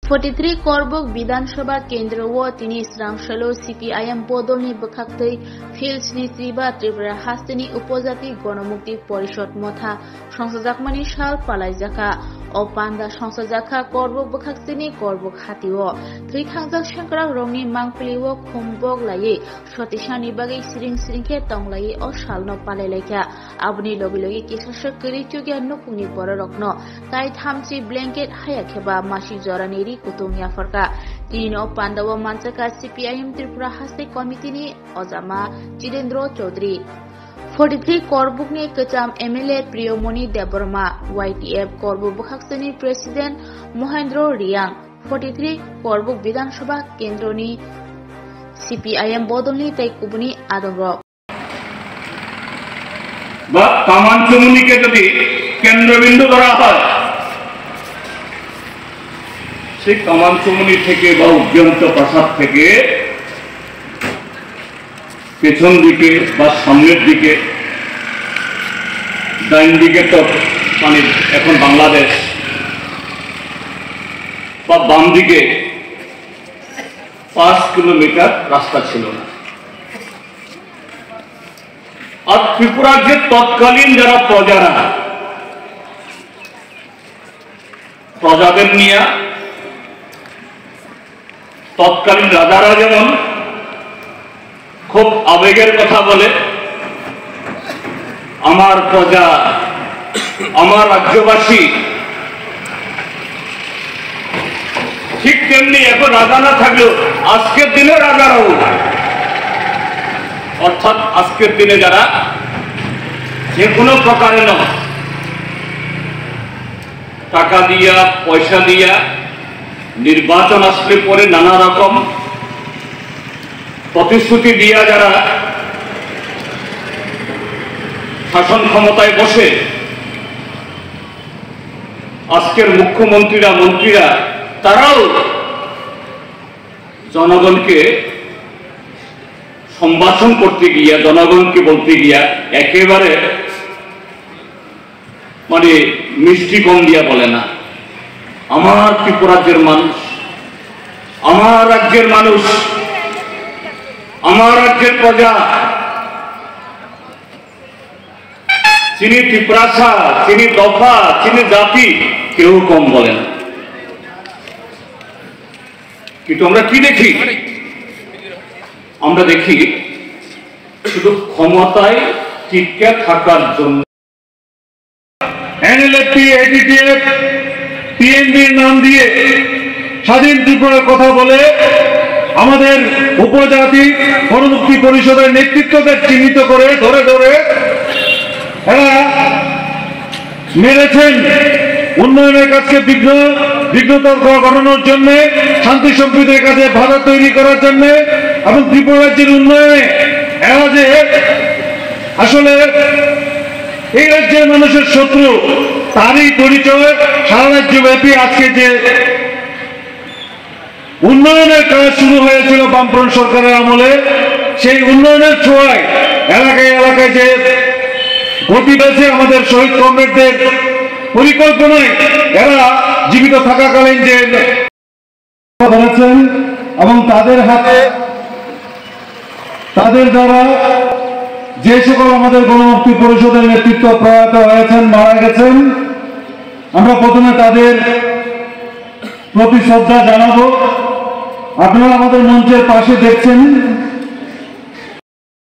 43 करबुक विधानसभा केन्द्र व तिनी स्रांसलो सीपीआईएम बदलनि बखाक्तै फिल्सनि त्रिबा त्रिपुरा हास्तिनि उपजाति गणमुक्ति परिषद मथा संसदजाकमानि साल पालायजाखा o panda সংসদজাखা करबुक बखाक्तिनि करबुक हातिओ थैखांजाक सेंक्राक रंनि मांगप्लिओ खुमबक लायै सतिसानि बागै सिरिं सिरिंखे तंलायै o सालनो पालायलायखा आबुनि लगे लगे किसासक करिचुगिया नुपुंनि बररकनो ताइ थामसि ब्लेंकेट हायाखेबा मासि जरानि कुतुंगिया फरका तीनो पांडव मानसका सीपीआईएम त्रिपुरा हास्ते कमिटिनि अजामा जितेन्द्र चौधरी 43 करबुकनि कचाम एमएलए प्रियमणि देबबर्मा वाईटीएफ करबुक बखाक्सनि प्रेसिडेंट महेंद्र रियांग 43 करबुक विधानसभा केन्द्रनि सीपीआईएम बदलनि तैकुबनि आदमरक বা কামানচুমুনিকে যদি কেন্দ্রবিন্দু ধরা হয় সেই কামানচুমুনি থেকে বা উজ্জন্ত প্রাসাদ থেকে পেছন দিকে বা সামনের দিকে ডাইন দিকে তো মানে এখন বাংলাদেশ বা বাম দিকে 5 কিলোমিটার রাস্তা ছিল না আর ত্রিপুরার যে তৎকালীন যারা প্রজাদের নিয়ে তৎকালীন রাজারা যেমন খুব আবেগের কথা বলে আমার প্রজা আমার রাজ্যবাসী ঠিক তেমনি এখন রাজা না থাকলেও আজকের দিনে রাজারাও অর্থাৎ আজকের দিনে যারা যে কোনো প্রকারে টাকা দিয়া পয়সা দিয়া নির্বাচন আসলে পরে নানা রকম প্রতিশ্রুতি দিয়া যারা শাসন ক্ষমতায় বসে আজকের মুখ্যমন্ত্রীরা মন্ত্রীরা তারাও জনগণকে সম্ভাষণ করতে গিয়া জনগণকে বলতে গিয়া একেবারে মানে মিষ্টি কম দিয়া বলে না আমার ত্রিপুরাজ্যের মানুষ আমার রাজ্যের মানুষ আমার রাজ্যের প্রজা চিনি ত্রিপুরাসা চিনি দফা চিনি জাতি কেউ কম বলে না কিন্তু আমরা কি দেখি আমরা দেখি শুধু ক্ষমতায় টিকে থাকার জন্য এনএলএফটি এডিটিএফ পিএনবির নাম দিয়ে স্বাধীন ত্রিপুরার কথা বলে আমাদের উপজাতি গণমুক্তি পরিষদের নেতৃত্বদের চিহ্নিত করে ধরে ধরে এরা মেরেছেন উন্নয়নের কাজকে বিঘ্নতা ঘটানোর জন্য শান্তি সম্প্রীতির কাজে বাধা তৈরি করার জন্য এবং ত্রিপুরা রাজ্যের উন্নয়নে এরা যে আসলে এই রাজ্যের মানুষের শত্রু তারই পরিচয় সারা রাজ্যব্যাপী আজকে যে উন্নয়নের কাজ শুরু হয়েছিল বামফ্রন্ট সরকারের আমলে সেই উন্নয়নের ছোঁয়ায় এলাকায় এলাকায় যে গতি পেয়েছে আমাদের শহীদ কমরেডদের পরিকল্পনায় এরা জীবিত থাকাকালীন যে ধরেছেন এবং তাদের হাতে তাদের দ্বারা যে সকল আমাদের গণমুক্তি পরিষদের নেতৃত্ব প্রয়াত হয়েছেন মারা গেছেন আমরা প্রথমে তাদের প্রতি শ্রদ্ধা জানাবো। আপনারা আমাদের মঞ্চের পাশে দেখছেন